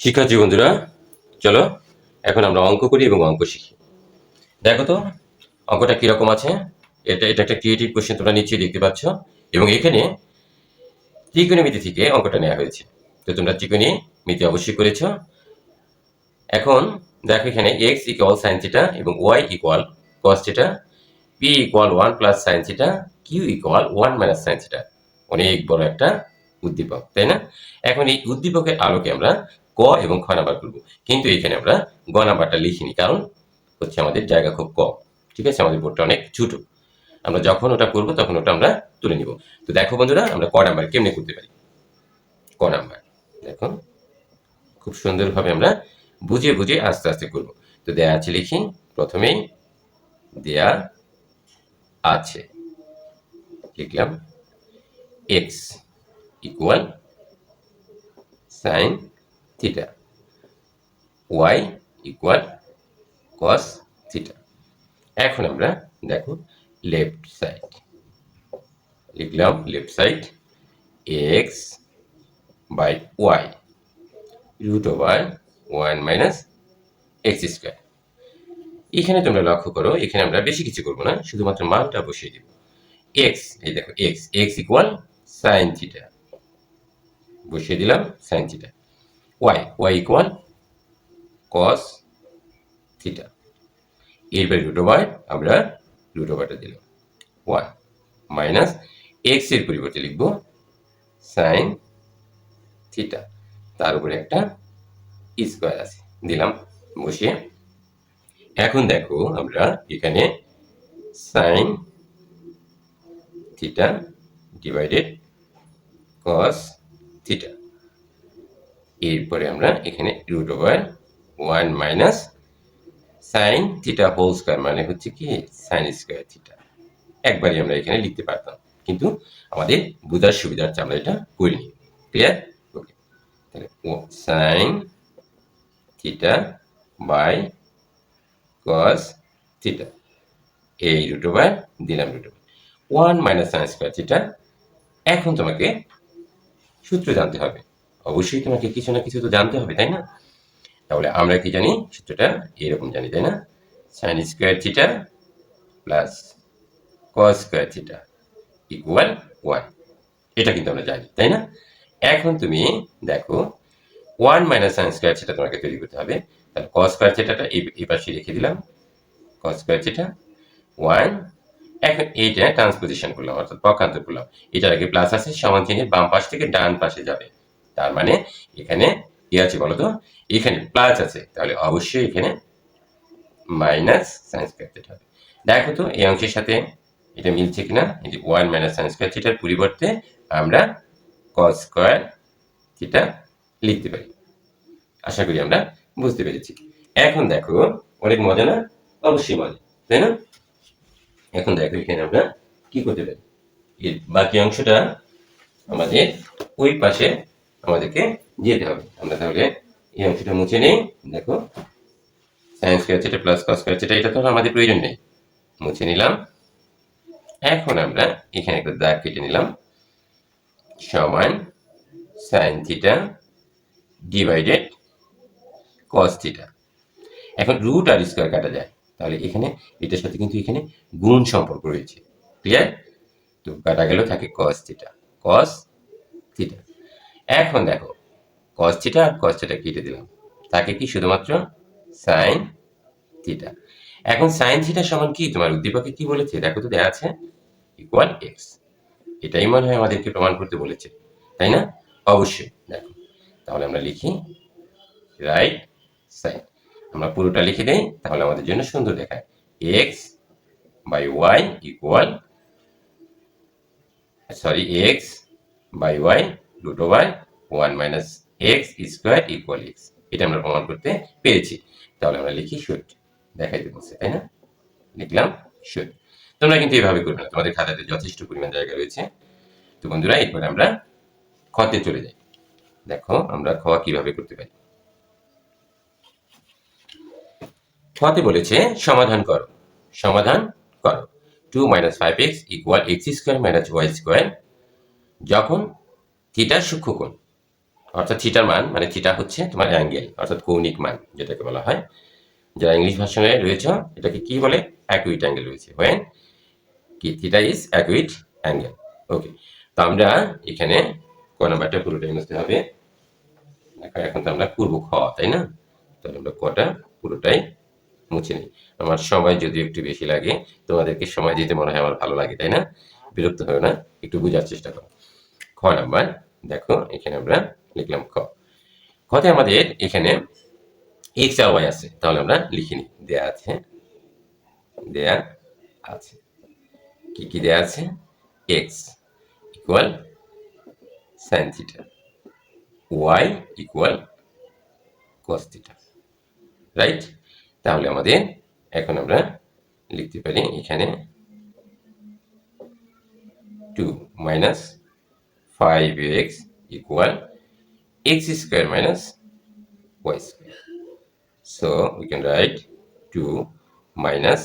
শিক্ষার্থী বন্ধুরা, চলো এখন আমরা অঙ্ক করি এবং অঙ্ক শিখি। দেখো তো অঙ্কটা কিরকম আছে। এটা এটা একটা ক্রিয়েটিভ কোশ্চেন, তোমরা নিশ্চয়ই দেখতে পাচ্ছ। এবং এখানে ত্রিকোণমিতি থেকে অঙ্কটা নেওয়া হয়েছে। তো তোমরা ত্রিকোণমিতি অবশ্যই করেছো। এখন দেখো এখানে x ইকুয়াল সাইন থিটা এবং y equal cos theta, p equal 1 plus sine theta, q equal 1 minus sine theta. অনেক বড় একটা উদ্দীপক, তাই না? এখন এই উদ্দীপকের আলোকে আমরা ক এবং খ নাম্বার করব, কিন্তু এখানে আমরা গ নাম্বারটা লিখিনি, কারণ হচ্ছে আমাদের জায়গা খুব কম। ঠিক আছে, আমাদের বোর্ডটা অনেক ছোট। আমরা যখন ওটা করব তখন ওটা আমরা তুলে নিব। তো দেখো বন্ধুরা, আমরা ক নাম্বার কেমনে করতে পারি। ক নাম্বার দেখো, খুব সুন্দরভাবে আমরা বুঝে বুঝে আস্তে আস্তে করব। তো দেয়া আছে লিখি। প্রথমেই দেয়া আছে লিখলাম x equal sine theta, y equal cos theta. এখন আমরা দেখো লেফট সাইড লিখলাম, left side x by y root over 1 minus x square. এখানে তোমরা লক্ষ্য করো, এখানে আমরা বেশি কিছু করবো না, শুধুমাত্র মানটা বসিয়ে দিব। x, এই দেখো x ইকুয়াল সাইন থিটা, বসিয়ে দিলাম sign theta. y equal cos theta. এরপরে রুট ওভার, আমরা রুট ওভারটা দিলাম 1 মাইনাস এক্স এর পরিবর্তে লিখব সাইন থিটা, তার উপরে একটা স্কোয়ার আছে, দিলাম বসিয়ে। এখন দেখো আমরা এখানে sine theta divided cos theta, এরপরে আমরা এখানে root over 1 minus sine theta whole square, মানে হচ্ছে কি সাইন স্কোয়ার থিটা। একবারই আমরা এখানে লিখতে পারতাম, কিন্তু আমাদের বোঝার সুবিধার্থে আমরা এটা করিনি। ক্লিয়ার? ওকে, তাহলে sine theta by cos theta, এই রুট ওভার দিলাম root over 1 minus sine square theta. এখন তোমাকে সূত্র জানতে হবে, অবশ্যই তোমাকে কিছু না কিছু তো জানতে হবে, তাই না? তাহলে আমরা কি জানি, সূত্রটা এরকম জানি, তাই না? Sign square theta plus cos square theta equal 1, এটা কিন্তু আমরা জানি, তাই না? এখন তুমি দেখো 1 মাইনাস সাইন স্কোয়ার থিটা তোমাকে তৈরি করতে হবে। তাহলে কস স্কোয়ার থিটাটা এই পাশে রেখে দিলাম, কস স্কোয়ার থিটা 1। এখন এইটা ট্রান্সপোজিশন করলাম, অর্থাৎ পক্ষান্তর করলাম। এটার আগে প্লাস আছে, সমান চিহ্নের বাম পাশ থেকে ডান পাশে যাবে। তার মানে এখানে কি আছে বলতো, এখানে প্লাস আছে, তাহলে অবশ্যই এখানে মাইনাস সাইন স্কোয়ার থিটা হবে। দেখো তো এই অংশের সাথে এটা মিলছে কিনা। এই যে 1 মাইনাস সাইন স্কোয়ার থিটার পরিবর্তে আমরা কস স্কোয়ার থিটা লিখতে পারি। আশা করি আমরা বুঝতে পেরেছি। এখন দেখো অনেক মজা না? অবশ্যই মজা, তাই না? এখন দেখো এখানে আমরা কি করতে পারি, এর বাকি অংশটা আমাদের ওই পাশে আমাদেরকে যেতে হবে। আমরা তাহলে এই অংশটা মুছে নেই। দেখো sign square theta plus cos square theta, এটা তো আমাদের প্রয়োজন নেই, মুছে নিলাম। এখন আমরা এখানে একটা দাগ কেটে নিলাম, সমান sign theta divided cos theta. এখন রুট আর স্কোয়ার কাটা যায়, তাহলে এখানে এটার সাথে কিন্তু এখানে গুণ সম্পর্ক রয়েছে। ক্লিয়ার? তো কাটা গেল, থাকে কস থিটা, কস থিটা। এখন দেখো কস থিটা আর কস থিটা কেটে দিলাম, তাকে কি শুধুমাত্র সাইন থিটা। এখন সাইন থিটা সমান কি, তোমার উদ্দীপকে কি বলেছে দেখো তো, দেয়া আছে ইকুয়াল এক্স। এটাই মনে হয় আমাদেরকে প্রমাণ করতে বলেছে, তাই না? অবশ্যই। দেখো তাহলে আমরা লিখি রাইট সাইড, আমরা পুরোটা লিখে দেই, তাহলে আমাদের জন্য সুন্দর দেখায়। X by y equal, sorry, x by y root over 1 minus x square equal x. এটা আমরা প্রমাণ করতে পেরেছি। তাহলে আমরা লিখি শুড, দেখাইতে বলছে, তাই না? লিখলাম শুড। তোমরা কিন্তু এইভাবে করবে না, তোমাদের খাতাতে যথেষ্ট পরিমাণ জায়গা রয়েছে। তো বন্ধুরা, এরপরে আমরা খতে চলে যাই। দেখো আমরা খ কিভাবে করতে পারি। খতে বলেছে সমাধান করো, সমাধান করো 2 minus 5x equal x square minus y square, যখন থিটার সূক্ষ্মকোণ অর্থাৎ থিটার মান মানে থিটা হচ্ছে তোমার অ্যাঙ্গেল অর্থাৎ কৌণিক মান যেটাকে বলা হয়। যারা ইংলিশ ভার্সনে রয়েছে এটাকে কি বলে? অ্যাকুইট অ্যাঙ্গেল রয়েছে। হোয়েন কি থিটা ইজ অ্যাকুইট অ্যাঙ্গেল। ওকে, তো আমরা এখানে ক নাম্বারটা পুরোটাই মুছতে হবে। এখন তো আমরা করবো খ, তাই না? তাহলে আমরা কটা পুরোটাই মুছে নিই। আমার সময় যদি একটু বেশি লাগে, তোমাদেরকে সময় দিতে মনে হয় আমার ভালো লাগে, তাই না? বিরক্ত হও না, একটু বোঝার চেষ্টা করো। খ নাম্বার দেখো, এখানে আমরা লিখলাম খ। খতে আমাদের এখানে এক্স আর ওয়াই আছে, তাহলে আমরা লিখে নিই। দেয়া আছে, দেয়া আছে কি কি দেয়া আছে? X equal sine theta, y equal cos theta, right? তাহলে আমাদের এখন আমরা লিখতে পারি এখানে 2 minus 5x equal x square minus y square. So we can write 2 minus,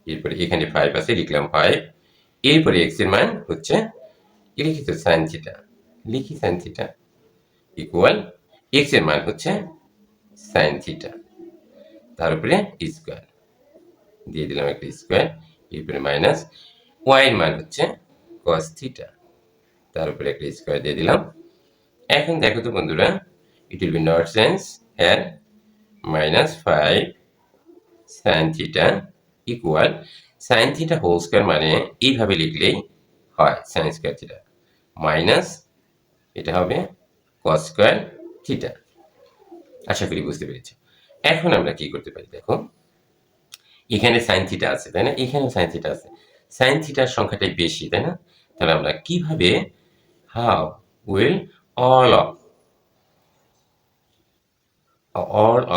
এরপরে এখানে 5 আছে, লিখলাম 5, এরপরে x এর মান হচ্ছে লিখিত sin থিটা, লিখি sin থিটা ইকুয়াল x এর মান হচ্ছে sin থিটা, তার উপরে স্কয়ার দিয়ে দিলাম একটা স্কয়ার, এরপরে মাইনাস y এর মান হচ্ছে cos থিটা, তার উপরে একটা স্কয়ার দিয়ে দিলাম। এখন দেখো তো বন্ধুরা, it will be not sense here minus 5 sin theta equal sin theta whole square, মানে এইভাবে লিখলেই হয় sin স্কয়ার থিটা মাইনাস এটা হবে cos স্কয়ার থিটা। আশা করি বুঝতে পেরেছো। এখন আমরা কি করতে পারি দেখো, এখানে sin থিটা আছে, তাই না? এখানেও sin থিটা আছে, sin থিটার সংখ্যাটাই বেশি, তাই না? তাহলে আমরা কিভাবে how will all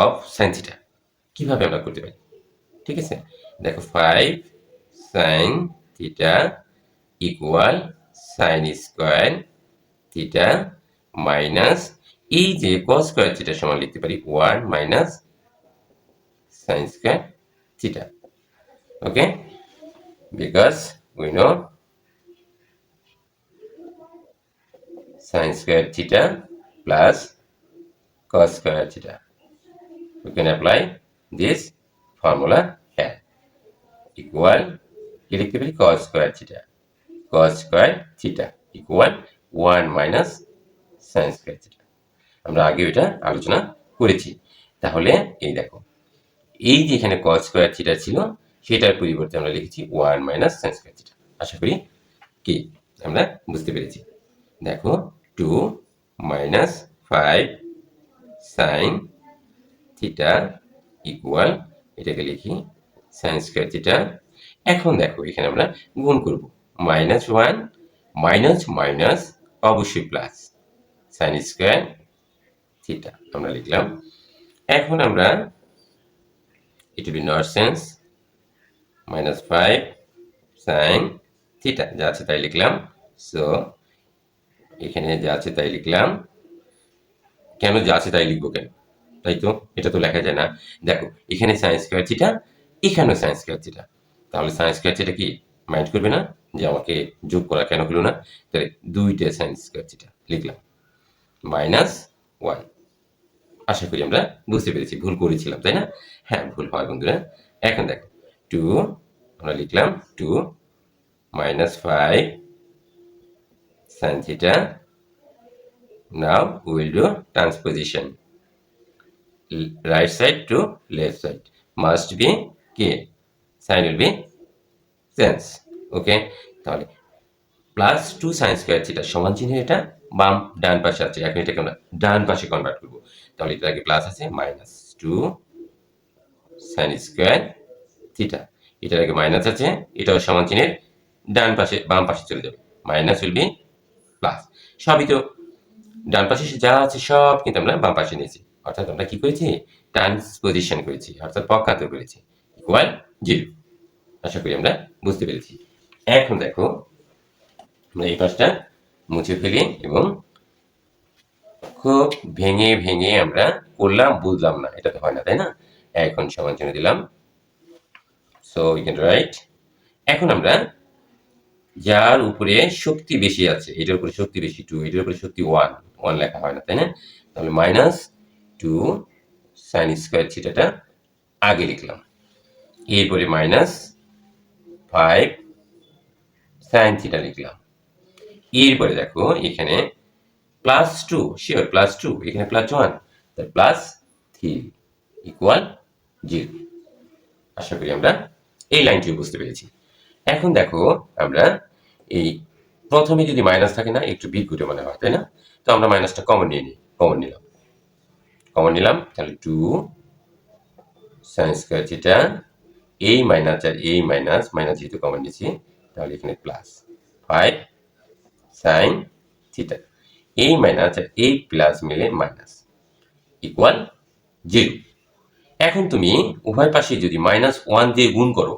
of sin theta কিভাবে আমরা করতে পারি? ঠিক আছে, দেখো 5 sin theta equal sin square theta minus এই যে cos স্কয়ার থিটা সমান লিখতে পারি 1 minus sin square theta. Okay, because we know sin square theta plus cos square theta. We can apply this formula here. Equal কি লিখতে পারি? cos square theta, cos square theta equal 1 minus sin square theta. আমরা আগে এটা আলোচনা করেছি। তাহলে এই দেখো, এই যে এখানে cos square theta ছিল সেটার পরিবর্তে আমরা লিখেছি 1 minus sin square theta। আশা করি কি আমরা বুঝতে পেরেছি। দেখো 2 minus 5 sin থিটা ইকুয়াল, এটাকে লিখি sin স্কয়ার থিটা। এখন দেখো এখানে আমরা গুণ করব, মাইনাস 1 মাইনাস মাইনাস অবশ্যই প্লাস sin স্কয়ার থিটা আমরা লিখলাম। এখন আমরা এটা be not sense minus 5 sin theta যা আছে তাই লিখলাম। সো এখানে যা আছে তাই লিখলাম। কেন যা আছে তাই লিখবো কেন? তাই তো, এটা তো লেখা যায় না। দেখো এখানে sin স্কয়ার থিটা, এখানেও sin স্কয়ার থিটা, তাহলে sin স্কয়ার থিটা কি মাইন্ড করবে না যে আমাকে যোগ করা কেন হলো না? তাহলে দুইটা sin স্কয়ার থিটা লিখলাম মাইনাস 1। আশা করি আমরা বুঝতে পেরেছি, ভুল করেছিলাম তাই না? হ্যাঁ, ভুল হয় বন্ধুরা। এখন দেখো 2 আমরা লিখলাম 2 minus 5 sin theta. Now we will do transposition. Right side to left side must be k, sin will be sense. ওকে, তাহলে প্লাস 2 sin স্কয়ার থিটা সমান চিহ্ন এটা বাম ডান পাশে আছে, এখন এটাকে আমরা ডান পাশে কনভার্ট করব। তাহলে এটার আগে প্লাস আছে মাইনাস 2 sin স্কয়ার থিটা, এটার আগে মাইনাস আছে, এটাও সমান চিহ্নের ডান পাশে বাম পাশে চলে যাবে, মাইনাস উইল বি প্লাস। সবই তো ডান পাশে যা আছে সব কিন্তু আমরা বাম পাশে নিয়েছি, অর্থাৎ আমরা কি করেছি? ট্রান্সপোজিশন করেছি, অর্থাৎ পক্ষান্তর করেছি, ইকুয়াল 0। আশা করি আমরা বুঝতে পেরেছি। এখন দেখো আমরা এই পাশটা মুছে ফেলি এবং খুব ভেঙে ভেঙে আমরা করলাম, বুঝলাম না, এটা তো হয় না তাই না? এখন সমান চিহ্ন দিলাম, সো উই ক্যান রাইট। এখন আমরা যার উপরে শক্তি বেশি আছে, এটার উপরে শক্তি বেশি 2, এটার উপরে শক্তি 1, 1 লেখা হয় না, তাই না? তাহলে মাইনাস 2 সাইন স্কোয়ার থিটাটা আগে লিখলাম, এরপরে মাইনাস 5 সাইন থিটা লিখলাম। এরপরে দেখো এখানে প্লাস 2, শিওর প্লাস 2, এখানে প্লাস 1, তাহলে প্লাস 3 ইকুয়াল 0। আশা করি আমরা এই লাইনটি বুঝতে পেরেছি। এখন দেখো আমরা এই প্রথমে যদি মাইনাস থাকে না, একটু বিদ্যুটে মনে হয়, তাই না? তো আমরা মাইনাসটা কমন নিয়ে নিই, কমন নিলাম, তাহলে 2 সাইন স্কোয়ার থিটা, এই মাইনাস আর এই মাইনাস, মাইনাস যেহেতু কমন নিয়েছি তাহলে এখানে প্লাস 5 সাইন থিটা, এই মাইনাস আর এই প্লাস মিলে মাইনাস ইকুয়াল 0। এখন তুমি উভয় পাশে যদি -1 দিয়ে গুণ করো,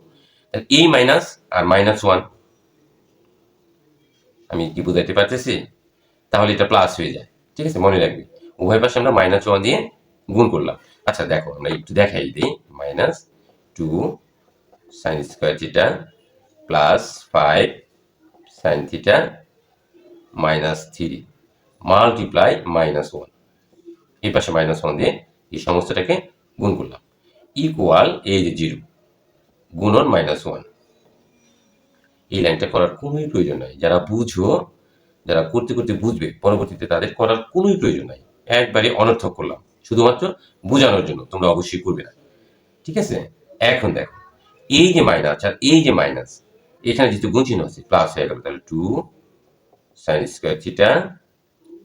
তাহলে এই মাইনাস আর -1, আমি কি বুঝাইতে পারতেছি? তাহলে এটা প্লাস হয়ে যায়, ঠিক আছে? মনে রাখবে উভয় পাশে আমরা -1 দিয়ে গুণ করলাম। আচ্ছা দেখো আমরা একটু দেখাই দিই, -2 sine square theta plus 5 sine theta -3 multiply -1, এই পাশে -1 দিয়ে এই সমস্তটাকে গুণ করলাম, ইকুয়াল এই যে 0 গুণন -1। এই লাইনটা করার কোনোই প্রয়োজন নাই, যারা বুঝো, যারা করতে করতে বুঝবে পরবর্তীতে তাদের করার কোনোই প্রয়োজন নাই, একবারে অনর্থক করলাম শুধুমাত্র বোঝানোর জন্য, তোমরা অবশ্যই করবে না, ঠিক আছে? এখন দেখো এই যে মাইনাস আর এই যে মাইনাস, এখানে যেহেতু গুণ চিহ্ন আছে প্লাস হয়ে গেল, তাহলে 2 sine square theta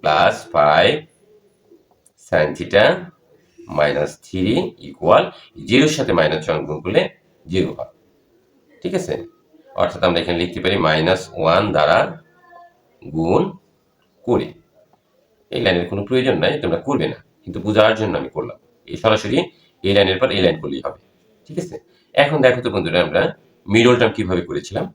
plus 5 sine theta -3 equal 0-র সাথে -1 গুণ করলে 0 হয়, ঠিক আছে? অর্থাৎ আমরা এখানে লিখতে পারি -1 দ্বারা গুণ করে। এই লাইনের কোনো প্রয়োজন নাই, তোমরা করবে না, কিন্তু বোঝার জন্য আমি করলাম। এই সরাসরি এই লাইনের পর এই লাইন করলেই হবে, ঠিক আছে? এখন দেখো তো বন্ধুরা, আমরা মিডল টার্ম কিভাবে করেছিলাম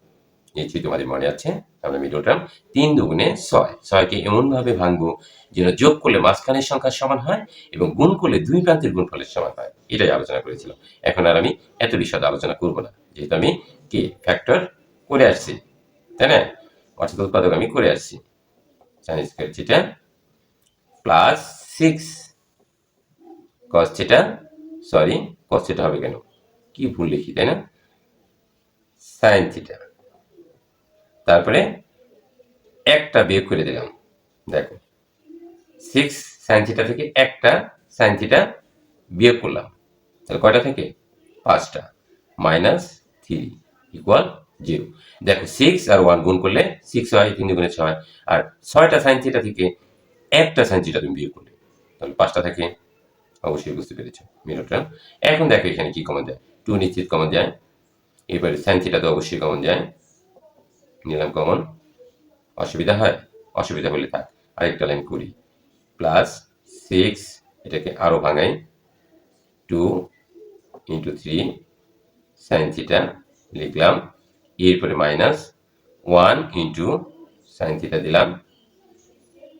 নিশ্চয়ই তোমাদের মনে আছে। আমরা মিডল টার্ম 3 দুগুণে 6, 6কে এমনভাবে ভাঙবো যেন যোগ করলে মাঝখানের সংখ্যার সমান হয় এবং গুণ করলে দুই প্রান্তের গুণফলের সমান হয়, এটাই আলোচনা করেছিলাম। এখন আর আমি এত বিশদ আলোচনা করব না, যেহেতু আমি কি ফ্যাক্টর করে আসছি, তাই না? অর্থাৎ উৎপাদক আমি করে আসছি। Sine square theta plus 6 cos theta, sorry cos theta হবে কেন, কি ভুল লিখি, তাই না? সাইন থিটা, তারপরে একটা বিয়োগ করে দিলাম, দেখো 6 সাইন থিটা থেকে একটা সাইন থিটা বিয়োগ করলাম, তাহলে কয়টা থেকে 5টা, -3 ইকুয়াল 0। দেখো 6 আর 1 গুণ করলে 6 হয়, 3 গুণে 6, আর 6টা সাইন থিটা থেকে একটা সাইন থিটা তুমি বিয়োগ করলে, তাহলে 5টা থাকে। অবশ্যই বুঝতে পেরেছো মিডল টার্ম। এখন দেখো এখানে কি কমন যায়, 2 নিশ্চিত কমন যায়, এবারে সাইন থিটা তো অবশ্যই কমন যায়, নিলাম কমন। অসুবিধা হয়? অসুবিধা হলে থাক, আরেকটা লাইন করি, প্লাস 6 এটাকে আরো ভাঙাই, 2 ইন্টু 3 সাইন থিটা লিখলাম, এরপরে -1 ইন্টু সাইন থিটা দিলাম,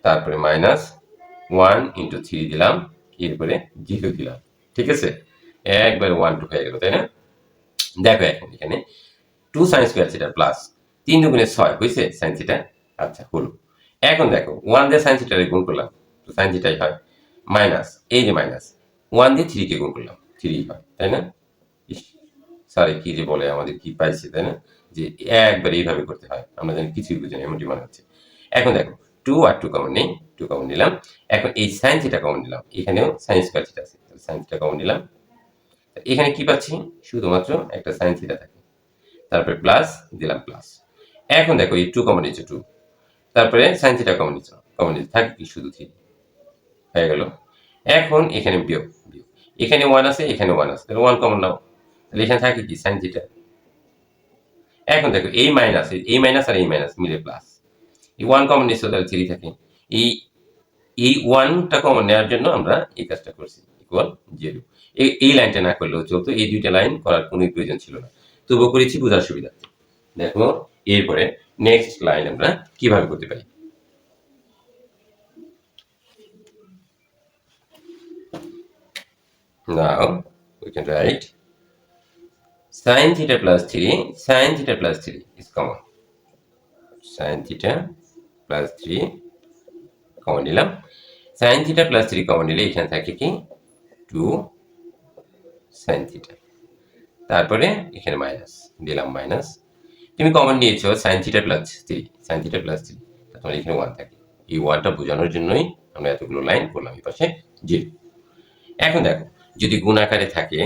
তারপরে -1 ইন্টু 3 দিলাম, এরপরে 0 দিলাম, ঠিক আছে? একবার 1 2 হয়ে গেল, তাই না? দেখো এখন এখানে 2 সাইন স্কোয়ার থিটা প্লাস 3 দুগুণে 6 হয়েছে সাইন থিটা, আচ্ছা হলো। এখন দেখো 1 দিয়ে সাইন থিটারে গুণ করলাম, তো সাইন থিটাই হয়, মাইনাস এই যে মাইনাস 1 দিয়ে 3 কে গুণ করলাম, 3 হয়, তাই না? স্যারে কি যে বলে, আমাদের কি পাইছে, তাই না? যে একবার এইভাবে করতে হয়, আমরা জানি কিছুই বুঝি না, এমনটি মনে হচ্ছে। এখন দেখো 2 আর 2 কমন নেই, 2 কমন নিলাম, এখন এই সাইন থিটা কমন নিলাম, এখানেও সাইন স্কয়ার থিটা আছে, সাইন থিটা কমন নিলাম, এখানে কি পাচ্ছি, শুধুমাত্র একটা সাইন থিটা থাকে, তারপরে প্লাস দিলাম প্লাস। এখন দেখো এই 2 কমন নিচ্ছে 2, তারপরে সাইন থিটা কমন নিচ্ছে, থাকে কি শুধু 3 হয়ে গেল। এখন এখানে বিয়োগ, এখানে 1 আছে, এখানে 1 আছে, তাহলে 1 কমন নাও, তাহলে এখানে থাকে কি সাইন থিটা। এখন দেখো এই মাইনাস আর এই মাইনাস মিলে প্লাস, এই 1 কমন নিচ্ছে, তাহলে 3 থাকে। এই 1টা কমন নেওয়ার জন্য আমরা এই কাজটা করছি, ইকুয়াল 0। এই লাইনটা না করলেও চলতো, এই দুইটা লাইন করার কোনো প্রয়োজন ছিল না, তবুও করেছি বোঝার সুবিধা। দেখো এরপরে নেক্সট লাইন আমরা কিভাবে করতে পারি। Now we can write sin theta plus 3, sin theta plus 3 is common, sin theta plus 3 common নিলাম, সাইন থিটা প্লাস 3 কমন নিলে এখানে থাকে কি 2 সাইন থিটা, তারপরে এখানে মাইনাস দিলাম মাইনাস, তুমি কমন নিয়েছো sine theta plus 3, sine theta plus 3, তাহলে এখানে 1 থাকে। এই 1টা বোঝানোর জন্যই আমরা এতগুলো লাইন করলাম, এই পাশে 0। এখন দেখো যদি গুণ আকারে থাকে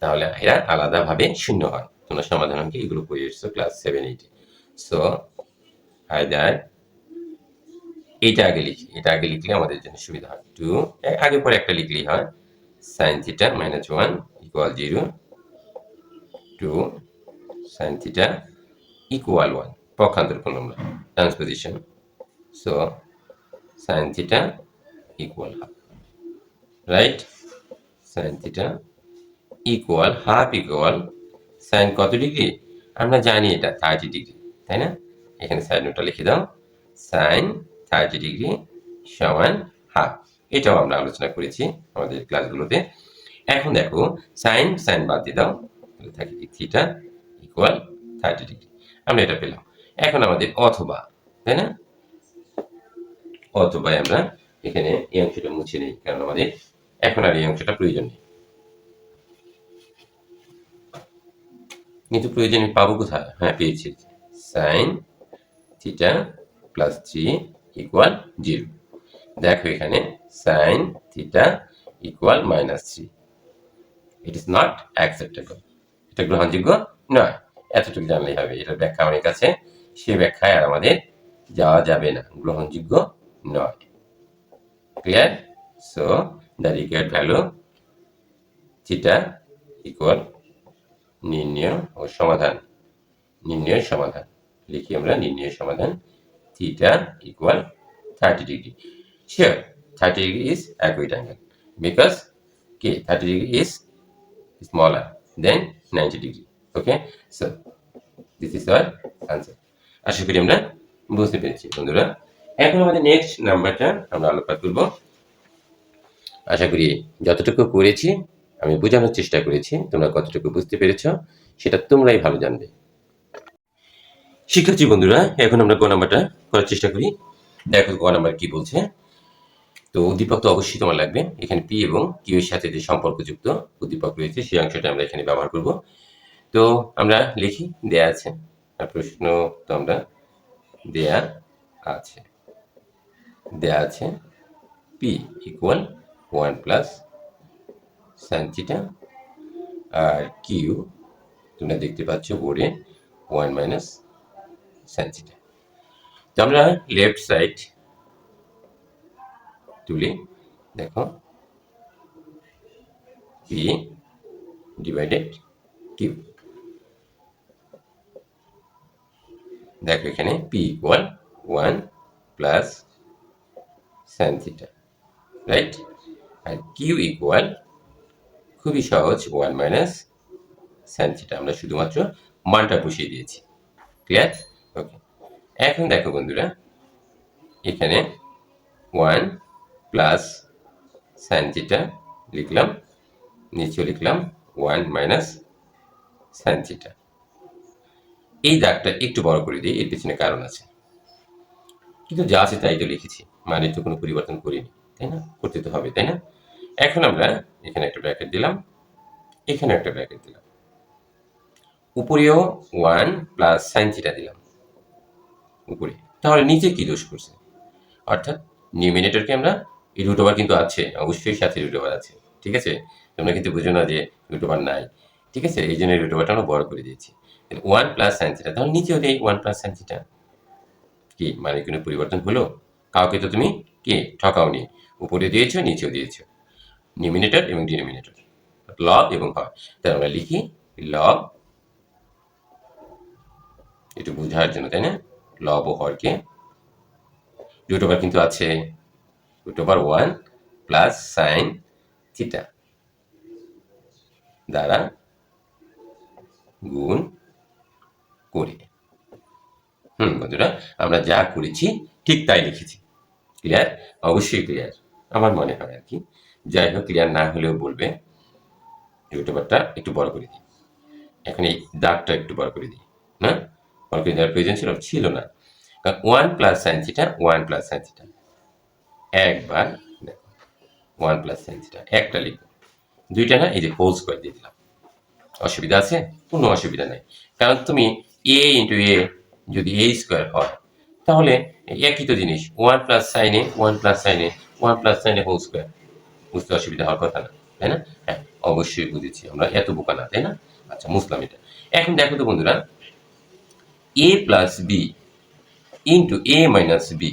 তাহলে এরা আলাদাভাবে শূন্য হয়। তোমরা সমাধান অঙ্কে এগুলো পড়ে এসেছো ক্লাস 7-8 এ। সো আইদার এটা আগে লিখলে আমাদের জন্য সুবিধা হয়। 2 আগে পরে একটা লিখলেই হয়, sin theta minus 1 equal 0, 2 sin theta equal 1, পক্ষান্তর করলাম না, transposition. So sin theta equal half, right? sin theta equal half equal sine কত ডিগ্রি? আমরা জানি এটা 30 ডিগ্রি, তাই না? এখানে সাইড নোটটা লিখে দাও, সাইন 30 ডিগ্রি সমান হাফ। এটাও আমরা আলোচনা করেছি আমাদের ক্লাসগুলোতে। এখন দেখো সাইন সাইন বাদ দিয়ে দাও, তাহলে থাকে কি থিটা ইকুয়াল 30 ডিগ্রি। আমরা এটা পেলাম। এখন আমাদের অথবা, তাই না? অথবা আমরা এখানে এই অংশটা মুছে নেই, কারণ আমাদের এখন আর এই অংশটা প্রয়োজন নেই। কিন্তু প্রয়োজনে পাবো কোথায়? হ্যাঁ, পেয়েছি, সাইন থিটা প্লাস 3 ইকুয়াল 0। দেখো এখানে sine theta equal minus 3, it is not acceptable, এটা গ্রহণযোগ্য নয়। এতটুকু জানলেই হবে, এটার ব্যাখ্যা অনেক আছে, সে ব্যাখ্যায় আর আমাদের যাওয়া যাবে না, গ্রহণযোগ্য নয়। Clear? So the required value theta equal নির্ণয় ও সমাধান, নির্ণয়ের সমাধান লিখি আমরা, নির্ণয়ের সমাধান theta equal 30 degree. Sure, 30 degree is acute angle because okay, 30 degree is smaller than 90 degree. Okay, so this is our answer. আশা করি আমরা বুঝতে পেরেছি বন্ধুরা। এখন আমাদের নেক্সট নাম্বারটা আমরা আলোচনা করব। আশা করি যতটুকু করেছি আমি বোঝানোর চেষ্টা করেছি, তোমরা কতটুকু বুঝতে পেরেছো সেটা তোমরাই ভালো জানবে। শিক্ষার্থী বন্ধুরা, এখন আমরা গ নাম্বারটা করার চেষ্টা করি। দেখো গ নাম্বার কি বলছে। তো উদ্দীপক তো অবশ্যই তোমার লাগবে। এখানে পি এবং কিউ এর সাথে যে সম্পর্কযুক্ত উদ্দীপক রয়েছে সেই অংশটা আমরা এখানে ব্যবহার করব। তো আমরা লিখি, দেয়া আছে, আর প্রশ্ন তো আমরা দেয়া আছে, দেয়া আছে P equal 1 plus sine theta, আর কিউ তোমরা দেখতে পাচ্ছ বোর্ডে 1 মাইনাস সাইন থিটা। তো আমরা লেফট সাইড তুলি, দেখো পি ডিভাইডেড কিউ, দেখো এখানে P equal 1 plus sine theta, right? আর কিউ ইকুয়াল খুবই সহজ 1 মাইনাস সাইন থিটা, আমরা শুধুমাত্র মানটা বসিয়ে দিয়েছি। ক্লিয়ার? ওকে, এখন দেখো বন্ধুরা এখানে 1 প্লাস সাইন থিটা লিখলাম, নিচেও লিখলাম 1 মাইনাস সাইন থিটা। এই দাগটা একটু বড় করে দিই, এর পিছনে কারণ আছে, কিন্তু যা আছে তাই তো লিখেছি, মানে তো কোনো পরিবর্তন করিনি, তাই না? করতে তো হবে, তাই না? এখন আমরা এখানে একটা ব্র্যাকেট দিলাম, এখানে একটা ব্র্যাকেট দিলাম, উপরেও 1 প্লাস সাইন থিটা দিলাম উপরে। তাহলে নিচে কি দোষ করছে? অর্থাৎ নিউমিনেটরকে আমরা এই রুট ওভার কিন্তু আছে, অবশ্যই সাথে রুট ওভার আছে, ঠিক আছে? তোমরা কিন্তু বুঝো না যে রুট ওভার নাই, ঠিক আছে? এই জন্য রুট ওভারটা আমরা বড় করে দিয়েছি। 1 প্লাস সাইন থিটা, তাহলে নিচেও দেই 1 প্লাস সাইন থিটা। কি মানে কোনো পরিবর্তন হলো? কাউকে তো তুমি কি ঠকাওনি, উপরে দিয়েছো নিচেও দিয়েছো, নিউমিনেটর এবং ডিনোমিনেটর, লব এবং হর। তাই আমরা লিখি লব, একটু বোঝার জন্য, তাই না? লব ও হরকে রুট ওভার কিন্তু আছে, root over 1 plus sine theta দ্বারা গুণ করে। বন্ধুরা, আমরা যা করেছি ঠিক তাই লিখেছি। ক্লিয়ার? অবশ্যই ক্লিয়ার, আমার মনে হয় আর কি। যাই হোক, ক্লিয়ার না হলেও বলবে। রুট ওভারটা একটু বড় করে দিই, এখন এই দাগটা একটু বড় করে দিই, না? বড় করে দেওয়ার প্রয়োজন ছিল না, কারণ 1 plus sine theta, 1 plus sine theta, একবার ওয়ান প্লাস সাইন থিটা একটা লিখবো, দুইটা না, এই যে হোল স্কোয়ার দিয়ে দিলাম। অসুবিধা আছে? কোনো অসুবিধা নেই, কারণ তুমি এ ইন্টু এ যদি এ স্কোয়ার হয় তাহলে একই তো জিনিস, ওয়ান প্লাস সাইনে ওয়ান প্লাস সাইনে ওয়ান প্লাস সাইনে হোল স্কোয়ার, বুঝতে অসুবিধা হওয়ার কথা না, তাই না? হ্যাঁ, অবশ্যই বুঝেছি, আমরা এত বোকা না, তাই না? আচ্ছা, মুসলাম এটা। এখন দেখো তো বন্ধুরা, এ প্লাস বি ইন্টু এ মাইনাস বি,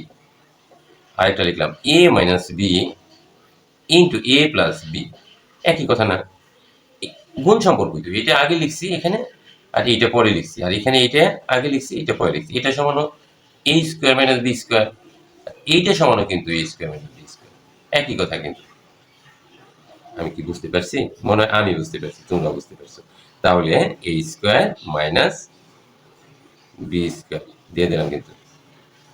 আরেকটা লিখলাম এ মাইনাস বি ইন্টু এ প্লাস বি, একই কথা না? গুণ সম্পর্কই তো, এটা আগে লিখছি এখানে আর এইটা পরে লিখছি, আর এখানে এটা আগে লিখছি এটা পরে লিখছি, এটা সমান এ স্কোয়ার মাইনাস বি স্কোয়ার, এইটা সমান কিন্তু এ স্কোয়ার মাইনাস বি স্কোয়ার, একই কথা কিন্তু। আমি কি বুঝতে পারছি? মনে হয় আমি বুঝতে পারছি, তোমরা বুঝতে পারছো। তাহলে এ স্কোয়ার মাইনাস বি স্কোয়ার দিয়ে দিলাম কিন্তু,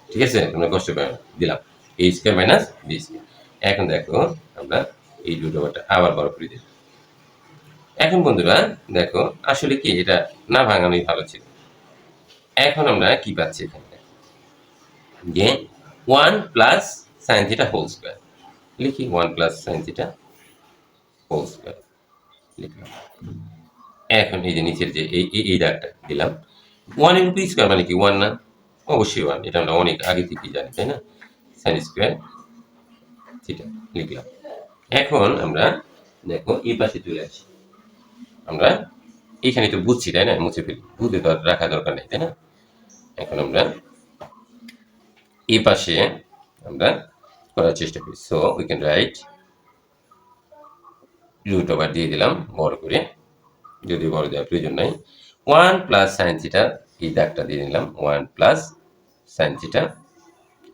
ঠিক আছে? তোমরা কষ্ট করে দিলাম এ স্কোয়ার মাইনাস বি স্কোয়ার। এখন দেখো আমরা এই দুটো আবার বড় করে দিই। এখন বন্ধুরা দেখো, আসলে কি এটা না ভাঙানোই ভালো ছিল। এখন আমরা কি পাচ্ছি এখানে, যে one plus sine theta whole square, লিখি one plus sine theta whole square লিখলাম। এখন এই যে নিচের যে এই দাগটা দিলাম, ওয়ানের উপর স্কোয়ার মানে কি ওয়ান না? অবশ্যই ওয়ান, এটা আমরা অনেক আগে থেকেই জানি, তাই না? সাইন স্কোয়ার থিটা লিখলাম। এখন আমরা দেখো এই পাশে চলে আসি, আমরা এইখানে তো বুঝছি, তাই না? মুছে ফেলি, বুঝতে তো আর রাখা দরকার নেই, তাই না? এখন আমরা এই পাশে আমরা করার চেষ্টা করি। So we can write root over দিয়ে দিলাম বড় করে, যদি বড় দেওয়ার প্রয়োজন নাই, ওয়ান প্লাস সাইন থিটা, এই দাগটা দিয়ে নিলাম, one plus sine theta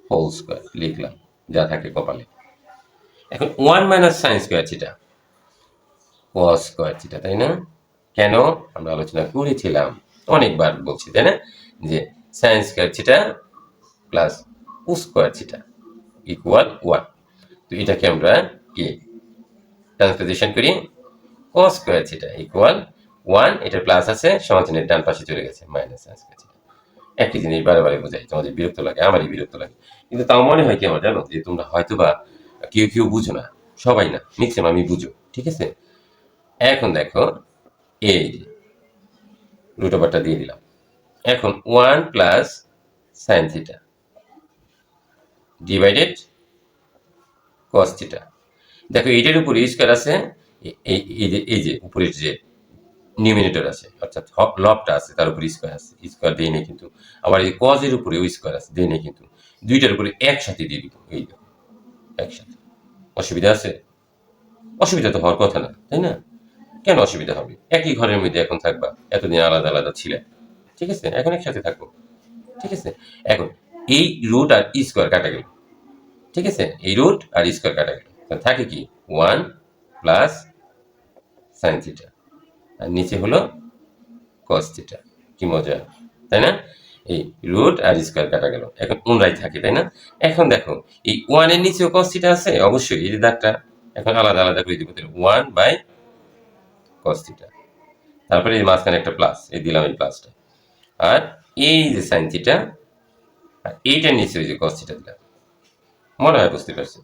whole square লিখলাম, যা থাকে কপালে। এখন one minus sine square theta cos square theta, তাই না? কেন? আমরা আলোচনা করেছিলাম, অনেকবার বলছি, তাই না, যে সাইন স্কোয়ার থিটা প্লাস কু স্কোয়ার থিটা ইকুয়াল ওয়ান। তো এটাকে আমরা কি ট্রান্সপোজিশন করি, cos square theta equal one, এটা প্লাস আছে, সমাধানের ডান পাশে চলে গেছে মাইনাস সাইন স্কয়ার থিটা। একই জিনিস বারে বারে বোঝাই, তোমাদের বিরক্ত লাগে, আমারই বিরক্ত লাগে, কিন্তু তাও মনে হয় কি আমার জানো, যে তোমরা হয়তো বা কেউ কেউ বুঝো না, সবাই না, ম্যাক্সিমাম আমি বুঝো, ঠিক আছে? এখন দেখো এই যে রুট ওভারটা দিয়ে দিলাম, এখন one plus sine theta divided cos theta. দেখো এইটার উপরে স্কয়ার আছে, এই যে উপরের যে নিউমিনেটর আছে, অর্থাৎ লবটা আছে, তার উপরে স্কয়ার আছে, স্কয়ার দিয়ে নেই কিন্তু, আবার এই কজের উপরে ওই স্কয়ার আছে, দিয়ে নেই কিন্তু, দুইটার উপরে একসাথে দিয়ে দিব, এই দেখো একসাথে। অসুবিধা আছে? অসুবিধা তো হওয়ার কথা না, তাই না? কেন অসুবিধা হবে? একই ঘরের মধ্যে এখন থাকবা, এতদিন আলাদা আলাদা ছিলেন, ঠিক আছে? এখন একসাথে থাকবো, ঠিক আছে? এখন এই রুট আর স্কয়ার কাটা গেল, ঠিক আছে? এই রুট আর স্কয়ার কাটা গেল, থাকে কি ওয়ান প্লাস সাইন থিটা, আর নিচে হলো কস থিটা। কি মজা, তাই না? এই রুট আর স্কয়ার কাটা গেল, এখন উনরাই থাকে, তাই না? এখন দেখো এই ওয়ান এর নিচেও কস থিটা আছে, অবশ্যই এই যে দাগটা এখন আলাদা আলাদা করে দিব, ওয়ান বাই কস থিটা, তারপরে এই মাঝখানে একটা প্লাস, এই দিলাম এই প্লাসটা, আর এই যে সাইন থিটা, আর এইটার নিচে ওই যে কস থিটা দিলাম। মনে হয় বুঝতে পারছি।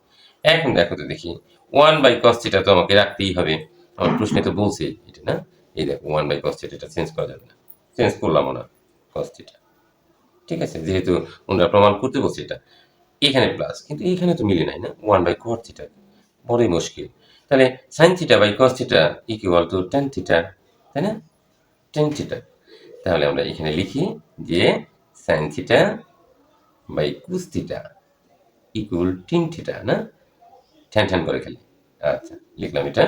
এখন দেখো তো দেখি, ওয়ান বাই কস থিটা তো আমাকে রাখতেই হবে, আমার প্রশ্নে তো বলছে এটা না। এই দেখো ওয়ান বাই কস থিটা, এটা চেঞ্জ করা যাবে না, চেঞ্জ করলাম না, কস থিটা, ঠিক আছে? যেহেতু ওনারা প্রমাণ করতে বলছে এটা, এখানে প্লাস, কিন্তু এখানে তো মিলে নাই না, ওয়ান বাই কট থিটা, বড়ই মুশকিল। তাহলে sine theta by cos theta equal to tan theta, তাই না? Tan theta. তাহলে আমরা এখানে লিখি যে sine theta by cos theta equal tan theta, না? ঠ্যান ঠ্যান করে খেলি। আচ্ছা, লিখলাম এটা।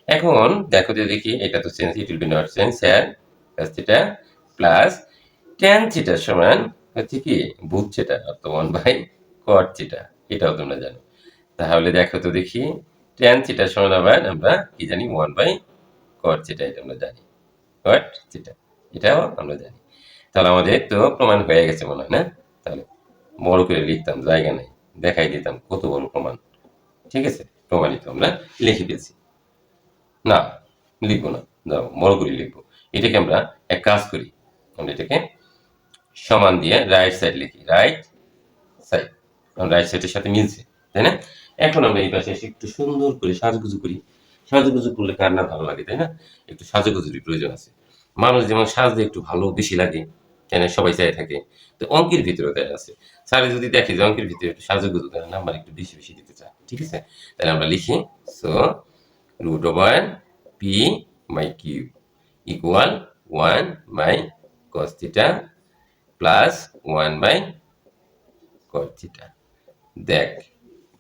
এখন দেখো যে দেখি, এটা তো change, it will be not change sir, cos theta plus tan theta সমান হচ্ছে কি ভূত থিটা, অর্থাৎ ওয়ান বাই কট থিটা, এটাও তোমরা জানো। তাহলে দেখো তো দেখি, ট্যান থিটা সমান আবার আমরা কি জানি, ওয়ান বাই কট থিটা, এটা আমরা জানি, কট থিটা, এটাও আমরা জানি। তাহলে আমাদের তো প্রমাণ হয়ে গেছে মনে হয়, না? তাহলে বড় করে লিখতাম, জায়গা নেই, দেখাই দিতাম কত বড় প্রমাণ, ঠিক আছে? প্রমাণিত আমরা লিখে দিয়েছি। না, লিখবো না, দাও বড় করে লিখবো। এটাকে আমরা এক কাজ করি, আমরা এটাকে সমান দিয়ে রাইট সাইড লিখি, রাইট সাইড, কারণ রাইট সাইডের সাথে মিলছে, তাই না? এখন আমরা এই পাশে এসে একটু সুন্দর করে সাজুগুজু করি। সাজুগুজু করলে কার না ভালো লাগে, তাই না? একটু সাজুগুজুরই প্রয়োজন আছে। মানুষ যেমন সাজলে একটু ভালো বেশি লাগে, কেন সবাই চায় থাকে। তো অঙ্কের ভিতরেও তাই আছে। স্যারে যদি দেখে যে অঙ্কের ভিতরে একটু সাজুগুজু তাহলে নাম্বার একটু বেশি বেশি দিতে চায়। ঠিক আছে? তাহলে আমরা লিখি so √p by Q equal 1 by cos theta plus 1 by cot theta. দেখ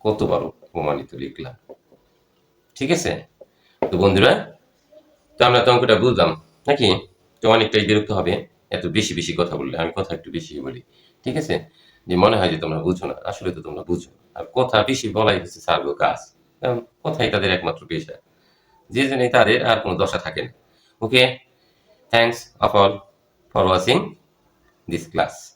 কত বড় প্রমাণিত লিখলাম। ঠিক আছে? তো বন্ধুরা, তো আমরা তো অঙ্কটা বুঝলাম নাকি? তো অনেকটাই বিরক্ত হবে এত বেশি বেশি কথা বললে। আমি কথা একটু বেশি বলি। ঠিক আছে? যে মনে হয় যে তোমরা বুঝো না। আসলে তো তোমরা বুঝো। আর কথা বেশি বলাই হচ্ছে স্যারগো কাজ। কারণ কথাই তাদের একমাত্র পেশা। যে জন্যই তাদের আর কোনো দশা থাকে না। Okay, thanks of all for watching this class.